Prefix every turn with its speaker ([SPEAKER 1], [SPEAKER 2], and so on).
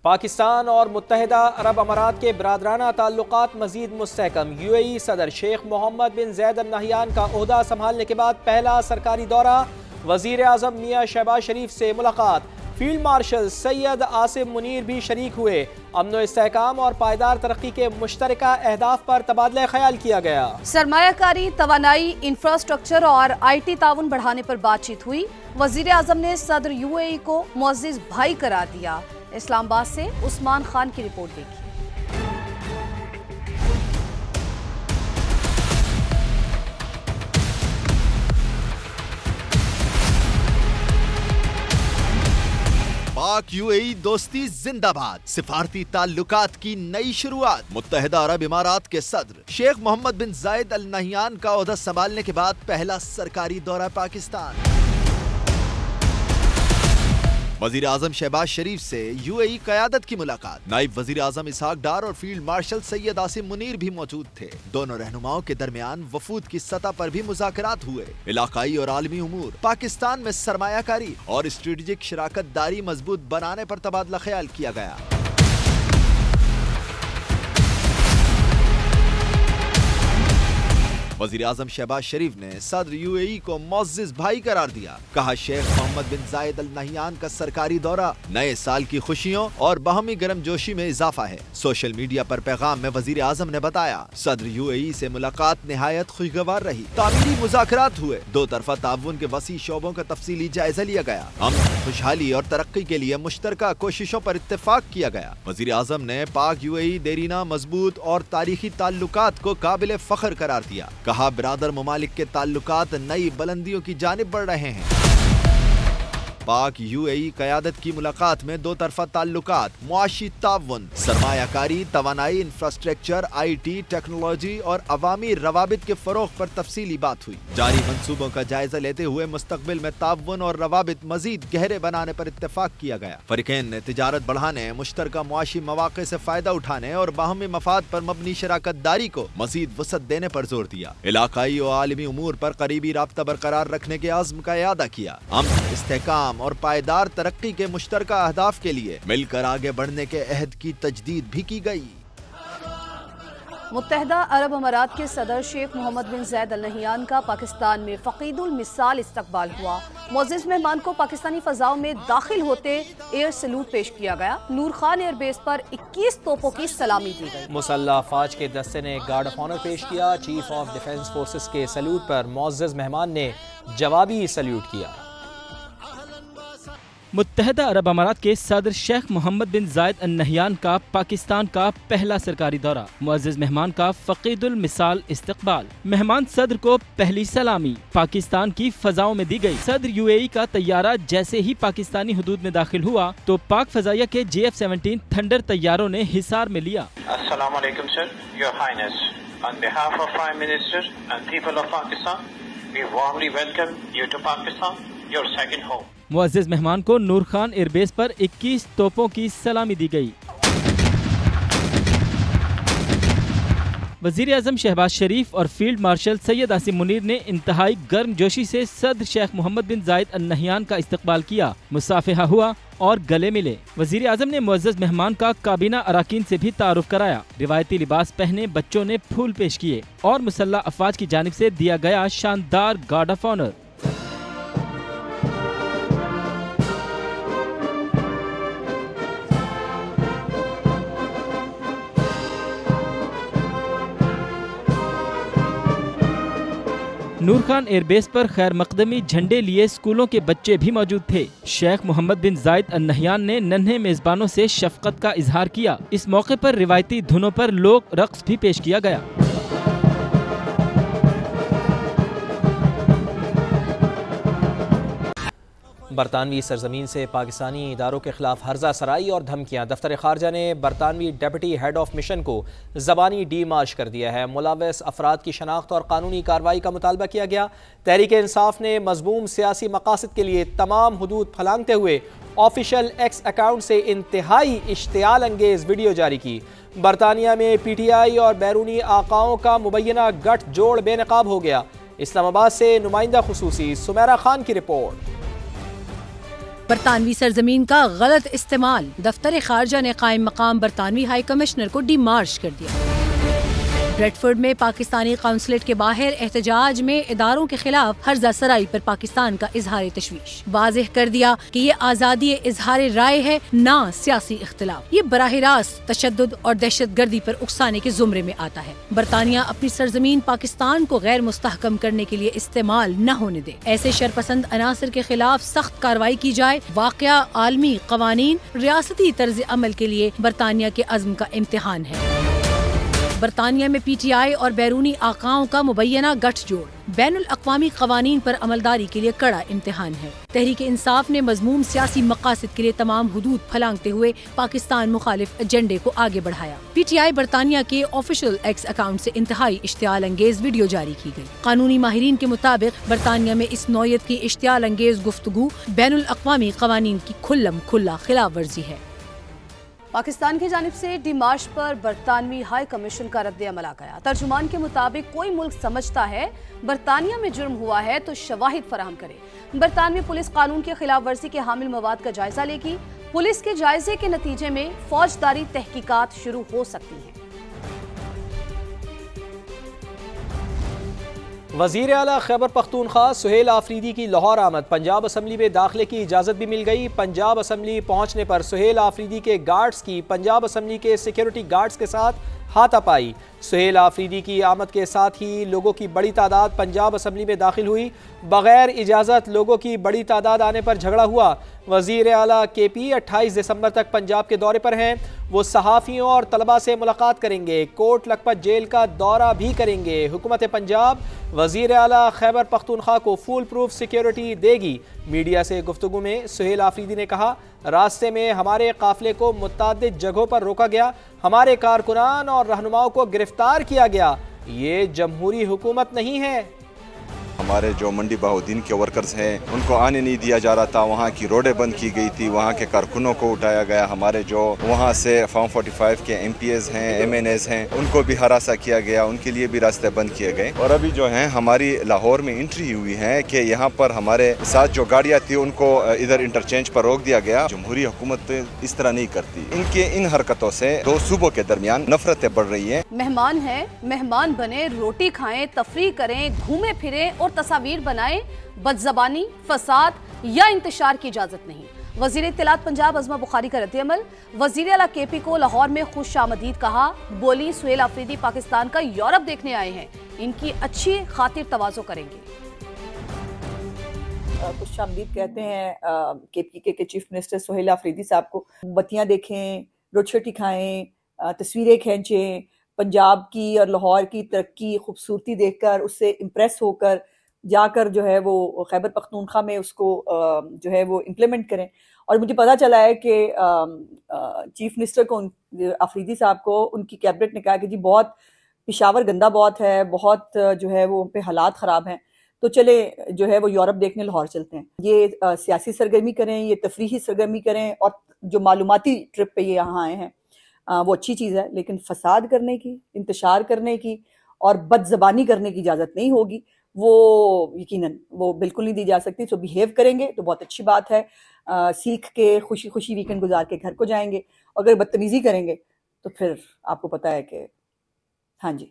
[SPEAKER 1] پاکستان اور متحدہ عرب امارات کے برادرانہ تعلقات مزید مستحکم۔ UAE صدر شیخ محمد بن زاید ال نہیان کا عہدہ سنبھالنے کے بعد پہلا سرکاری دورہ، وزیر اعظم میاں شہباز شریف سے ملاقات۔ فیلڈ مارشل سید عاصم منیر بھی شریک ہوئے۔ امن و استحکام اور پائیدار ترقی کے مشترکہ اہداف پر تبادلہ خیال کیا گیا۔
[SPEAKER 2] سرمایہ کاری، توانائی، انفراسٹرکچر اور IT تعاون بڑھانے پر بات چیت ہوئی۔ وزیر اعظم نے صدر UAE کو معزز بھائی قرار دیا۔ اسلام آباد سے عثمان خان کی رپورٹ دیکھی۔
[SPEAKER 3] پاک UAE دوستی زندہ باد، سفارتی تعلقات کی نئی شروعات۔ متحدہ عرب امارات کے صدر شیخ محمد بن زاید ال نہیان کا عہدہ سنبھالنے کے بعد پہلا سرکاری دورہ پاکستان۔ وزیر اعظم شہباز شریف سے UAE قیادت کی ملاقات۔ نائب وزیر اعظم اسحاق ڈار اور فیلڈ مارشل سید عاصم منیر بھی موجود تھے۔ دونوں رہنماؤں کے درمیان وفود کی سطح پر بھی مذاکرات ہوئے۔ علاقائی اور عالمی امور، پاکستان میں سرمایہ کاری اور اسٹریٹجک شراکت داری مضبوط بنانے پر تبادلہ خیال کیا گیا۔ وزیر اعظم شہباز شریف نے صدر UAE کو معزز بھائی قرار دیا۔ کہا شیخ محمد بن زاید ال نہیان کا سرکاری دورہ نئے سال کی خوشیوں اور باہمی گرم جوشی میں اضافہ ہے۔ سوشل میڈیا پر پیغام میں وزیر اعظم نے بتایا، صدر UAE سے ملاقات نہایت خوشگوار رہی۔ تعمیری مذاکرات ہوئے۔ دو طرفہ تعاون کے وسیع شعبوں کا تفصیلی جائزہ لیا گیا۔ خوشحالی اور ترقی کے لیے مشترکہ کوششوں پر اتفاق کیا گیا۔ وزیر اعظم نے پاک UAE دیرینہ مضبوط اور تاریخی تعلقات کو قابل فخر قرار دیا۔ کہا برادر ممالک کے تعلقات نئی بلندیوں کی جانب بڑھ رہے ہیں۔ پاک UAE قیادت کی ملاقات میں دو طرفہ تعلقات، معاشی تعاون، سرمایہ کاری، توانائی، انفراسٹرکچر، IT، ٹیکنالوجی اور عوامی روابط کے فروغ پر تفصیلی بات ہوئی۔ جاری منصوبوں کا جائزہ لیتے ہوئے مستقبل میں تعاون اور روابط مزید گہرے بنانے پر اتفاق کیا گیا۔ فریقین نے تجارت بڑھانے، مشترکہ معاشی مواقع سے فائدہ اٹھانے اور باہمی مفاد پر مبنی شراکت داری کو مزید وسعت دینے پر زور دیا۔ علاقائی اور عالمی امور پر قریبی رابطہ برقرار رکھنے کے عزم کا اعادہ کیا۔ امن، استحکام اور پائیدار ترقی کے مشترکہ اہداف کے لیے مل کر آگے بڑھنے کے عہد کی تجدید بھی کی گئی۔
[SPEAKER 2] متحدہ عرب امارات کے صدر شیخ محمد بن زاید ال نہیان کا پاکستان میں فقید المثال استقبال ہوا۔ معزز مہمان کو پاکستانی فضاؤں میں داخل ہوتے ایئر سلوٹ پیش کیا گیا۔ نور خان ایئر بیس پر 21 توپوں کی سلامی دی گئی۔
[SPEAKER 1] مسلح افواج کے دستے نے گارڈ آف آنر پیش کیا۔ چیف آف ڈیفنس فورسز کے سلیوٹ پر معزز مہمان نے جوابی سلیوٹ کیا۔
[SPEAKER 4] متحدہ عرب امارات کے صدر شیخ محمد بن زاید ال نہیان کا پاکستان کا پہلا سرکاری دورہ، معزز مہمان کا فقید المثال استقبال۔ مہمان صدر کو پہلی سلامی پاکستان کی فضاؤں میں دی گئی۔ صدر UAE کا طیارہ جیسے ہی پاکستانی حدود میں داخل ہوا تو پاک فضائیہ کے JF-17 تھنڈر طیاروں نے حصار میں لیا۔
[SPEAKER 5] السلام علیکم سر، Your Highness, on behalf of Prime Minister and people of Pakistan, we warmly welcome you to Pakistan, your second home.
[SPEAKER 4] معزز مہمان کو نور خان ایئر بیس پر 21 توپوں کی سلامی دی گئی۔ وزیر اعظم شہباز شریف اور فیلڈ مارشل سید عاصم منیر نے انتہائی گرم جوشی سے صدر شیخ محمد بن زاید ال نہیان کا استقبال کیا، مصافحہ ہوا اور گلے ملے۔ وزیر اعظم نے معزز مہمان کا کابینہ اراکین سے بھی تعارف کرایا۔ روایتی لباس پہنے بچوں نے پھول پیش کیے اور مسلح افواج کی جانب سے دیا گیا شاندار guard of honour. Noor Khan air base پر خیر مقدمی جھنڈے لیے اسکولوں کے بچے بھی موجود تھے۔ شیخ محمد بن زاید ال نہیان نے ننھے میزبانوں سے شفقت کا اظہار کیا۔ اس موقع پر روایتی دھنوں پر لوک رقص بھی پیش کیا گیا۔
[SPEAKER 1] برطانوی سرزمین سے پاکستانی اداروں کے خلاف ہرزہ سرائی اور دھمکیاں۔ دفتر خارجہ نے برطانوی ڈیپٹی ہیڈ آف مشن کو زبانی ڈی مارش کر دیا ہے۔ ملوث افراد کی شناخت اور قانونی کارروائی کا مطالبہ کیا گیا۔ تحریک انصاف نے مذموم سیاسی مقاصد کے لیے تمام حدود پھلانگتے ہوئے آفیشیل ایکس اکاؤنٹ سے انتہائی اشتعال انگیز ویڈیو جاری کی۔ برطانیہ میں PTI اور بیرونی آقاؤں کا مبینہ گٹھ جوڑ بے نقاب ہو گیا۔ اسلام آباد سے نمائندہ خصوصی سمیرہ خان کی رپورٹ۔
[SPEAKER 6] برطانوی سرزمین کا غلط استعمال، دفتر خارجہ نے قائم مقام برطانوی ہائی کمشنر کو ڈی مارش کر دیا۔ بریڈفورڈ میں پاکستانی قونصلیٹ کے باہر احتجاج میں اداروں کے خلاف ہرزہ سرائی پر پاکستان کا اظہار تشویش، واضح کر دیا کہ یہ آزادی اظہار رائے ہے، نہ سیاسی اختلاف۔ یہ براہ راست تشدد اور دہشت گردی پر اکسانے کے زمرے میں آتا ہے۔ برطانیہ اپنی سرزمین پاکستان کو غیر مستحکم کرنے کے لیے استعمال نہ ہونے دے، ایسے شرپسند عناصر کے خلاف سخت کارروائی کی جائے۔ واقعہ عالمی قوانین ریاستی طرز عمل کے لیے برطانیہ کے عزم کا امتحان ہے۔ برطانیہ میں پی ٹی آئی اور بیرونی آقاؤں کا مبینہ گٹھ جوڑ بین الاقوامی قوانین پر عملداری کے لیے کڑا امتحان ہے۔ تحریک انصاف نے مذموم سیاسی مقاصد کے لیے تمام حدود پھلانگتے ہوئے پاکستان مخالف ایجنڈے کو آگے بڑھایا۔ پی ٹی آئی برطانیہ کے آفیشل ایکس اکاؤنٹ سے انتہائی اشتعال انگیز ویڈیو جاری کی گئی۔ قانونی ماہرین کے مطابق برطانیہ میں اس نوعیت کی اشتعال انگیز گفتگو بین الاقوامی قوانین کی کھلم کھلا خلاف ورزی ہے۔
[SPEAKER 2] پاکستان کی جانب سے ڈی مارش پر برطانوی ہائی کمیشن کا رد عمل آ گیا۔ ترجمان کے مطابق کوئی ملک سمجھتا ہے برطانیہ میں جرم ہوا ہے تو شواہد فراہم کرے۔ برطانوی پولیس قانون کی خلاف ورزی کے حامل مواد کا جائزہ لے گی۔ پولیس کے جائزے کے نتیجے میں فوجداری تحقیقات شروع ہو سکتی ہیں۔
[SPEAKER 1] وزیر اعلیٰ خیبر پختونخوا سہیل آفریدی کی لاہور آمد، پنجاب اسمبلی میں داخلے کی اجازت بھی مل گئی۔ پنجاب اسمبلی پہنچنے پر سہیل آفریدی کے گارڈز کی پنجاب اسمبلی کے سیکیورٹی گارڈز کے ساتھ ہاتھا پائی۔ سہیل آفریدی کی آمد کے ساتھ ہی لوگوں کی بڑی تعداد پنجاب اسمبلی میں داخل ہوئی۔ بغیر اجازت لوگوں کی بڑی تعداد آنے پر جھگڑا ہوا۔ وزیر اعلیٰ کے پی 28 دسمبر تک پنجاب کے دورے پر ہیں۔ وہ صحافیوں اور طلباء سے ملاقات کریں گے، کوٹ لکھپت جیل کا دورہ بھی کریں گے۔ حکومت پنجاب وزیر اعلیٰ خیبر پختونخوا کو فول پروف سیکیورٹی دے گی۔ میڈیا سے گفتگو میں سہیل آفریدی نے کہا، راستے میں ہمارے قافلے کو متعدد جگہوں پر روکا گیا، ہمارے کارکنان اور رہنماؤں کو گرفتار کیا گیا۔ یہ جمہوری حکومت نہیں ہے۔
[SPEAKER 7] ہمارے جو منڈی بہاؤدین کے ورکرز ہیں ان کو آنے نہیں دیا جا رہا تھا، وہاں کی روڈیں بند کی گئی تھی، وہاں کے کارکنوں کو اٹھایا گیا، ہمارے جو وہاں سے فارم 45 کے ایم پی ایز ہیں، ایم این ایز ہیں، ان کو بھی ہراساں کیا گیا، ان کے لیے بھی راستے بند کیے گئے۔ اور ابھی جو ہیں ہماری لاہور میں انٹری ہوئی ہے کہ یہاں پر ہمارے ساتھ جو گاڑیاں تھیں ان کو ادھر انٹرچینج پر روک دیا گیا۔ جمہوری حکومت اس طرح نہیں کرتی۔ ان کے ان حرکتوں سے دو صوبوں کے درمیان نفرتیں بڑھ رہی ہیں۔
[SPEAKER 2] مہمان ہیں، مہمان بنے، روٹی کھائیں، تفریح کریں، گھومیں پھریں اور تصاویر بنائیں، بدزبانی، فساد یا انتشار کی اجازت نہیں۔ وزیر اطلاعات پنجاب عظمہ بخاری کا رد عمل، وزیر اعلیٰ کے پی کو لاہور میں خوش آمدید کہا، بولی سہیل آفریدی پاکستان کا یورپ دیکھنے آئے ہیں، ان کی اچھی خاطر تواضع کریں گے۔
[SPEAKER 8] خوش آمدید کہتے ہیں کے پی کے چیف منسٹر سہیل آفریدی صاحب کو۔ بتیاں دیکھیں، روٹی کھائیں، تصویریں کھینچیں، پنجاب کی اور لاہور کی ترقی خوبصورتی دیکھ کر اس سے امپریس ہو کر جا کر جو ہے وہ خیبر پختونخوا میں اس کو جو ہے وہ امپلیمنٹ کریں۔ اور مجھے پتا چلا ہے کہ چیف منسٹر کو آفریدی صاحب کو ان کی کیبنٹ نے کہا کہ جی بہت پشاور گندہ بہت ہے، بہت جو ہے وہ پہ حالات خراب ہیں، تو چلے جو ہے وہ یورپ دیکھنے لاہور چلتے ہیں۔ یہ سیاسی سرگرمی کریں، یہ تفریحی سرگرمی کریں، اور جو معلوماتی ٹرپ پہ یہ یہاں آئے ہیں وہ اچھی چیز ہے، لیکن فساد کرنے کی، انتشار کرنے کی اور بد زبانی کرنے کی اجازت نہیں ہوگی۔ وہ یقیناً وہ بالکل نہیں دی جا سکتی۔ سو بیہیو کریں گے تو بہت اچھی بات ہے، سیکھ کے خوشی خوشی ویکنڈ گزار کے گھر کو جائیں گے۔ اگر بدتمیزی کریں گے تو پھر آپ کو پتہ ہے کہ ہاں جی